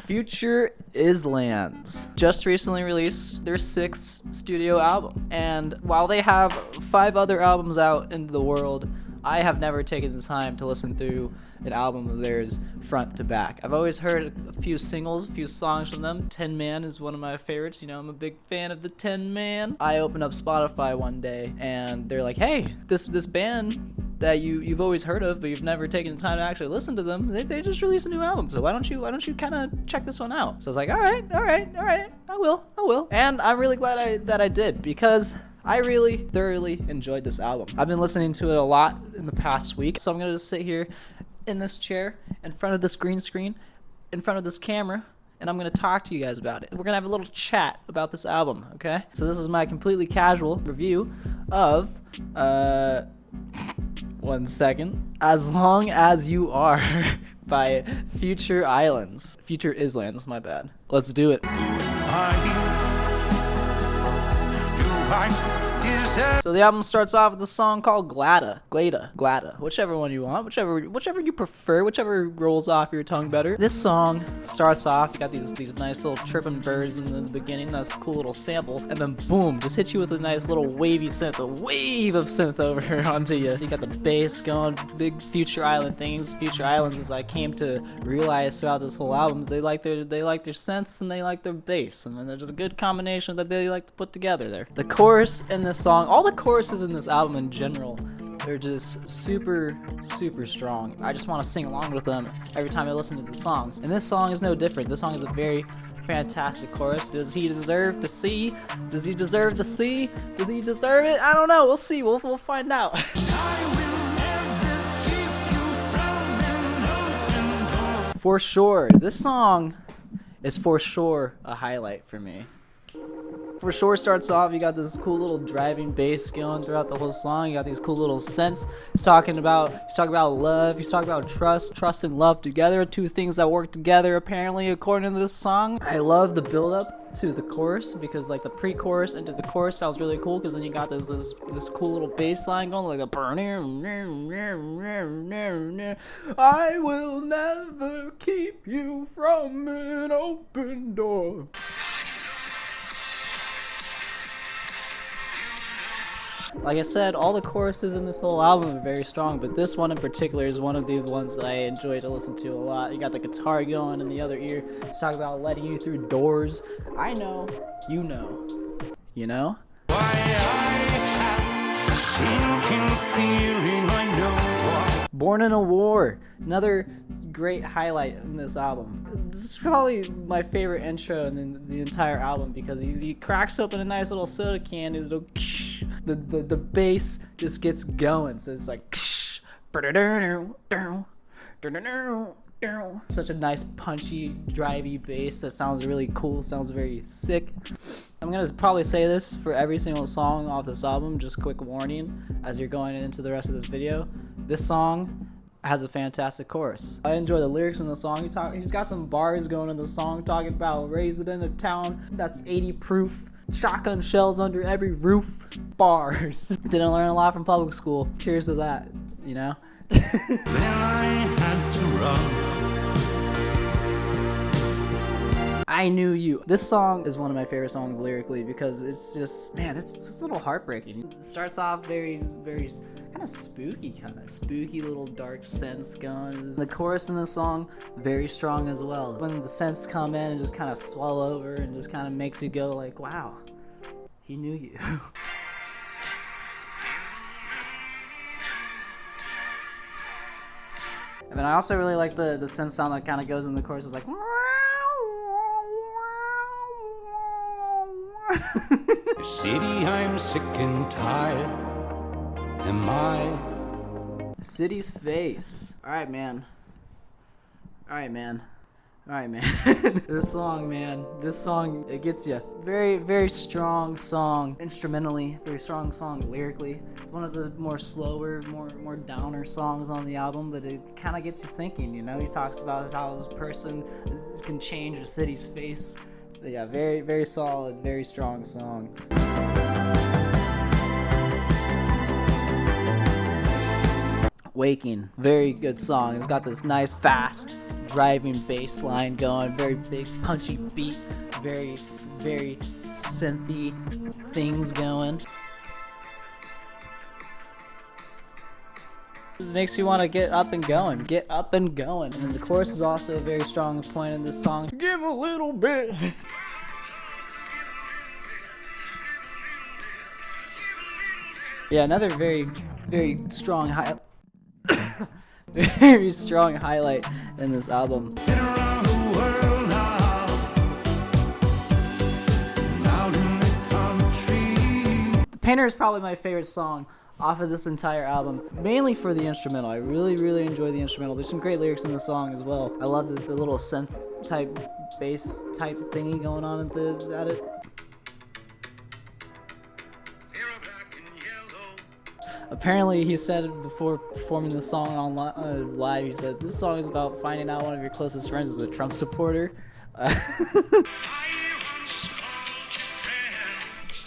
Future Islands just recently released their 6th studio album, and while they have 5 other albums out in the world, I have never taken the time to listen through an album of theirs front to back. I've always heard a few singles, a few songs from them. 10 Man is one of my favorites. You know, I'm a big fan of the 10 Man. I opened up Spotify one day and they're like, hey, this band that you've always heard of, but you've never taken the time to actually listen to them, they just released a new album. So why don't you kind of check this one out? So I was like, all right, I will. And I'm really glad that I did, because I really thoroughly enjoyed this album. I've been listening to it a lot in the past week, so I'm gonna just sit here in this chair in front of this green screen, in front of this camera, and I'm gonna talk to you guys about it. We're gonna have a little chat about this album, okay? So this is my completely casual review of, 1 second, As Long As You Are by Future Islands, my bad. Let's do it. So the album starts off with a song called Glada, whichever one you want, whichever you prefer, whichever rolls off your tongue better. This song starts off, you got these nice little chirping birds in the beginning, that's a cool little sample, and then boom, just hit you with a nice little wavy synth, a wave of synth over onto you. You got the bass going, big Future Island things. Future Islands, as I came to realize throughout this whole album, they like their synths and they like their bass, and then there's a good combination that they like to put together there. The chorus in this song, all the choruses in this album in general, they're just super strong. I just want to sing along with them every time I listen to the songs. And this song is no different. This song is a very fantastic chorus. Does he deserve to see? Does he deserve to see? Does he deserve it? I don't know. We'll see. We'll find out. For sure, this song is for sure a highlight for me. For sure starts off, you got this cool little driving bass going throughout the whole song. You got these cool little synths. He's talking about love. He's talking about trust and love together. 2 things that work together, apparently, according to this song. I love the build up to the chorus, because like the pre-chorus into the chorus sounds really cool, because then you got this cool little bass line going, like a I will never keep you from an open door. Like I said, all the choruses in this whole album are very strong, but this one in particular is one of the ones that I enjoy to listen to a lot. You got the guitar going in the other ear. He's talking about letting you through doors. I know, you know. You know? Born in a War, another great highlight in this album. This is probably my favorite intro in the entire album, because he cracks open a nice little soda can, his little the bass just gets going, so it's like such a nice punchy drivey bass that sounds really cool, sounds very sick. I'm gonna probably say this for every single song off this album, just quick warning as you're going into the rest of this video. This song has a fantastic chorus. I enjoy the lyrics in the song. He's got some bars going in the song talking about raising in a town that's 80 proof, shotgun shells under every roof. Bars. Didn't learn a lot from public school. Cheers to that, you know? Then I had to run. I Knew You. This song is one of my favorite songs lyrically, because it's just, man, it's just a little heartbreaking. It starts off very kind of spooky little dark synths going. The chorus in the song, very strong as well. When the synths come in and just kind of swell over and just kind of makes you go like, wow, he knew you. And then I also really like the synth sound that kind of goes in the chorus. It's like City, I'm sick and tired. Am I? City's Face. Alright, man. This song, it gets you. Very strong song instrumentally, very strong song lyrically. It's one of the more slower, more downer songs on the album, but it kind of gets you thinking, you know? He talks about how this person can change a city's face. But yeah, very solid, very strong song. Waking, very good song. It's got this nice fast driving bass line going, very big punchy beat, very synthy things going. It makes you want to get up and going. And the chorus is also a very strong point in this song. Give a little bit. Yeah, another very strong very strong highlight in this album. The Painter is probably my favorite song off of this entire album, mainly for the instrumental. I really enjoy the instrumental. There's some great lyrics in the song as well. I love the little synth type bass type thingy going on at it. Apparently, he said before performing the song on live, he said, this song is about finding out one of your closest friends is a Trump supporter.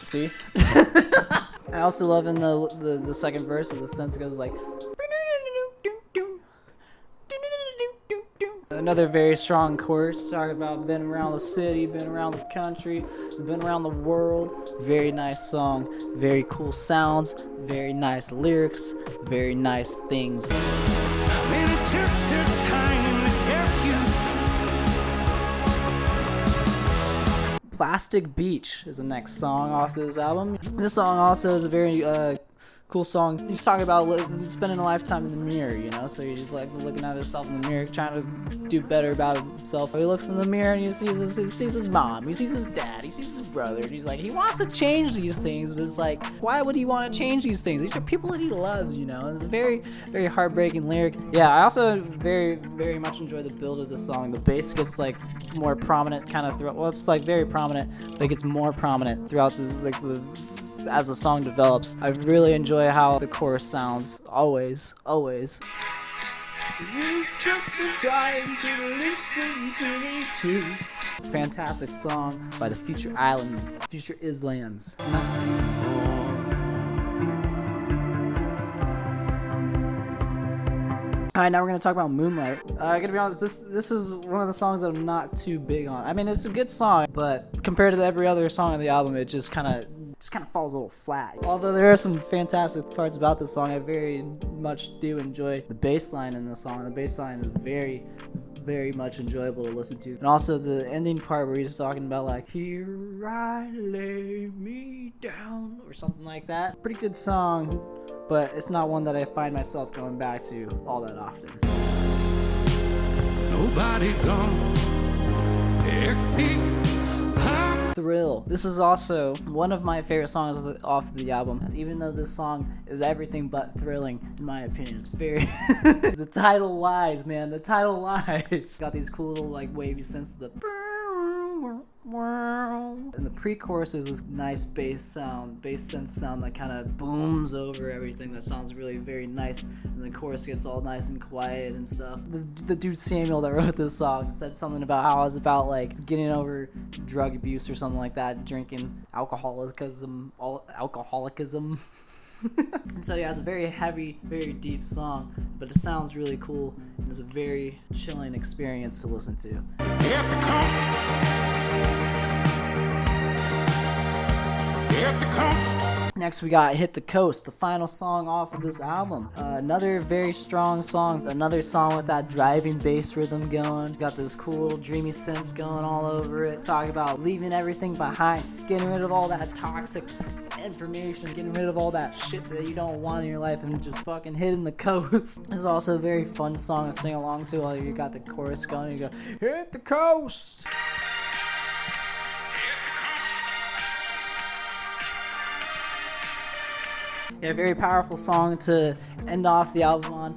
See? I also love in the second verse of the synth goes like... Another very strong chorus, talking about been around the city, been around the country, been around the world. Very nice song, very cool sounds, very nice lyrics, very nice things. Plastic Beach is the next song off this album. This song also is a very cool song. He's talking about spending a lifetime in the mirror, you know, so he's just like looking at himself in the mirror, trying to do better about himself. He looks in the mirror and he sees his mom, he sees his dad, he sees his brother, and he's like, he wants to change these things, but it's like, why would he want to change these things? These are people that he loves, you know. It's a very heartbreaking lyric. Yeah, I also very much enjoy the build of the song. The bass gets like more prominent kind of throughout. Well, it's like very prominent, but it gets more prominent throughout as the song develops. I really enjoy how the chorus sounds. Always. You took the time to listen to me too. Fantastic song by the Future Islands. Nothing more. Alright, now we're going to talk about Moonlight. I gotta be honest, this is one of the songs that I'm not too big on. I mean, it's a good song, but compared to every other song on the album, it just kind of falls a little flat. Although there are some fantastic parts about this song, I very much do enjoy the bass line in the song. The bass line is very much enjoyable to listen to. And also the ending part where he's talking about like, here I lay me down, or something like that. Pretty good song, but it's not one that I find myself going back to all that often. Nobody gone. Thrill. This is also one of my favorite songs off the album, even though this song is everything but thrilling, in my opinion. It's very... The title lies, man. The title lies. Got these cool little like wavy synths. And the pre-chorus is this nice bass synth sound that kind of booms over everything. That sounds really very nice. And the chorus gets all nice and quiet and stuff. The dude Samuel that wrote this song said something about how it's about like getting over drug abuse or something like that, drinking, alcoholism. So yeah, it's a very heavy, very deep song, but it sounds really cool. And it's a very chilling experience to listen to. Next we got Hit the Coast, the final song off of this album. Another very strong song, another song with that driving bass rhythm going. Got those cool little dreamy synths going all over it. Talking about leaving everything behind, getting rid of all that toxic information, getting rid of all that shit that you don't want in your life, and just fucking hitting the coast. This is also a very fun song to sing along to while you got the chorus going. You go, hit the coast. Yeah, very powerful song to end off the album on.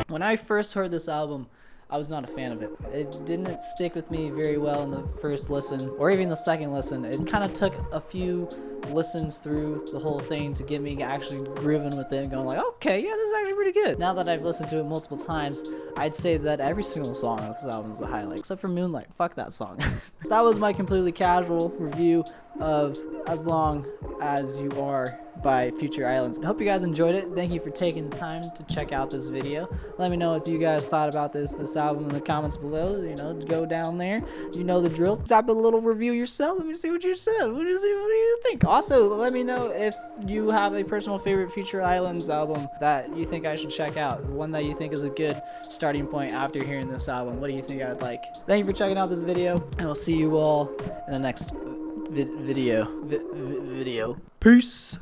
When I first heard this album, I was not a fan of it. It didn't stick with me very well in the first listen, or even the second listen. It kind of took a few listens through the whole thing to get me actually grooving with it and going like, okay, yeah, this is actually pretty good. Now that I've listened to it multiple times, I'd say that every single song on this album is a highlight, except for Moonlight. Fuck that song. That was my completely casual review of As Long As You Are by Future Islands. I hope you guys enjoyed it. Thank you for taking the time to check out this video. Let me know what you guys thought about this album in the comments below. You know, go down there. You know the drill. Drop a little review yourself. Let me see what you said. What do you think? Also, let me know if you have a personal favorite Future Islands album that you think I should check out. One that you think is a good starting point after hearing this album. What do you think I'd like? Thank you for checking out this video, and we'll see you all in the next video. Peace.